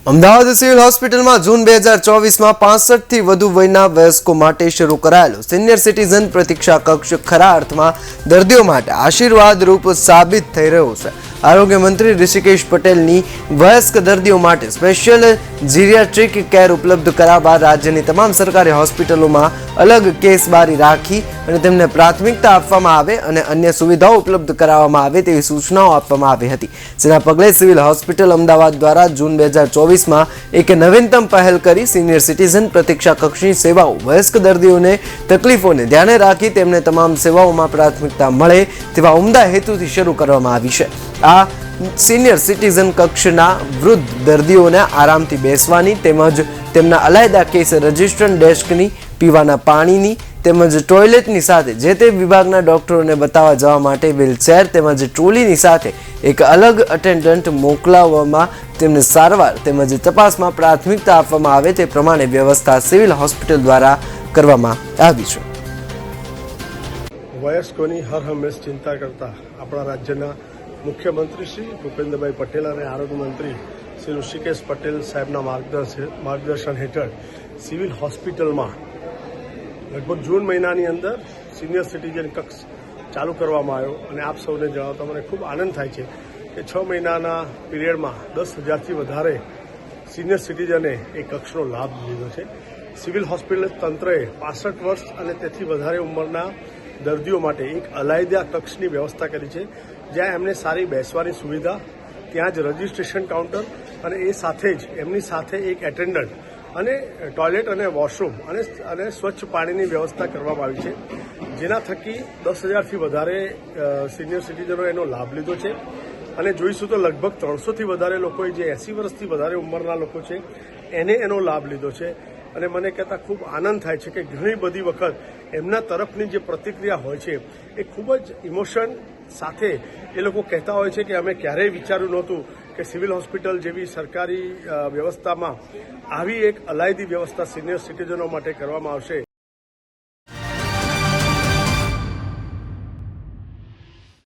Ahmedabad civil હોસ્પિટલમાં જૂન 2024માં 65થી વધુ વયના વયસ્કો માટે શરૂ કરાયેલો સિનિયર સિટીઝન પ્રતીક્ષા કક્ષ ખરા અર્થમાં દર્દીઓ માટે આશીર્વાદરૂપ સાબિત થઈ રહ્યો છે। આરોગ્ય મંત્રી ઋષિકેશ પટેલની વયસ્ક દર્દીઓ માટે સ્પેશિયલ જીરિયાટ્રિક કેર ઉપલબ્ધ કરાવવા રાજ્યની તમામ સરકારી હોસ્પિટલોમાં અલગ કેસ બારી રાખી અને તેમને પ્રાથમિકતા આપવામાં આવે અને અન્ય સુવિધાઓ ઉપલબ્ધ કરાવવામાં આવે તેવી સૂચનાઓ આપવામાં આવી હતી, જેના પગલે સિવિલ હોસ્પિટલ અમદાવાદ દ્વારા જૂન 2024માં એક નવીનતમ પહેલ કરી સિનિયર સિટીઝન પ્રતીક્ષા કક્ષની સેવાઓ વયસ્ક દર્દીઓને તકલીફોને ધ્યાને રાખી તેમને તમામ સેવાઓમાં પ્રાથમિકતા મળે તેવા ઉમદા હેતુથી શરૂ કરવામાં આવી છે। આ સિનિયર સિટીઝન કક્ષના વૃદ્ધ દર્દીઓને આરામથી બેસવાની તેમજ તેમના અલાયદા કેસ રજિસ્ટ્રેશન ડેસ્કની, પીવાના પાણીની તેમજ ટોયલેટની સાથે જે તે વિભાગના ડોક્ટરોને બતાવવા જવા માટે વ્હીલચેર તેમજ ટ્રોલીની સાથે એક અલગ અટેન્ડન્ટ મોકલાવવામાં તેમને સારવાર તેમજ તપાસમાં પ્રાથમિકતા આપવામાં આવે તે પ્રમાણે વ્યવસ્થા સિવિલ હોસ્પિટલ દ્વારા કરવામાં આવી છે। વયસ્કોની હર હંમેશ ચિંતા કરતા આપણા રાજ્યના મુખ્યમંત્રી શ્રી ભૂપેન્દ્રભાઈ પટેલ અને આરોગ્ય મંત્રી શ્રી ઋષિકેશ પટેલ સાહેબના માર્ગદર્શન હેઠળ સિવિલ હોસ્પિટલમાં લગભગ જૂન મહિનાની અંદર સિનિયર સિટીઝન કક્ષ ચાલુ કરવામાં આવ્યો અને આપ સૌને જણાવતા મને ખૂબ આનંદ થાય છે કે 6 મહિનાના પીરિયડમાં 10,000થી વધારે સિનિયર સિટીઝને એ કક્ષનો લાભ લીધો છે। સિવિલ હોસ્પિટલ તંત્રએ 65 વર્ષ અને તેથી વધારે ઉંમરના દર્દીઓ માટે એક અલાયદા કક્ષની વ્યવસ્થા કરી છે, જ્યાં એમને સારી બેસવાની સુવિધા, ત્યાં જ રજિસ્ટ્રેશન કાઉન્ટર અને એ સાથે જ એમની સાથે એક એટેન્ડન્ટ અને ટોયલેટ અને વોશરૂમ અને સ્વચ્છ પાણીની વ્યવસ્થા કરવામાં આવી છે, જેના થકી 10,000થી વધારે સિનિયર સિટીઝનો એનો લાભ લીધો છે। અને જોઈશું તો લગભગ 300થી વધારે લોકોએ જે 80 વર્ષથી વધારે ઉંમરના લોકો છે એને એનો લાભ લીધો છે। અને મને કહેતા ખૂબ આનંદ થાય છે કે ઘણી બધી વખત એમના તરફની જે પ્રતિક્રિયા હોય છે એ ખૂબ જ ઇમોશન સાથે એ લોકો કહેતા હોય છે કે અમે ક્યારેય વિચાર્યું નહોતું કે સિવિલ હોસ્પિટલ જેવી સરકારી વ્યવસ્થામાં આવી એક અલાયદી વ્યવસ્થા સિનિયર સિટીઝનો માટે કરવામાં આવશે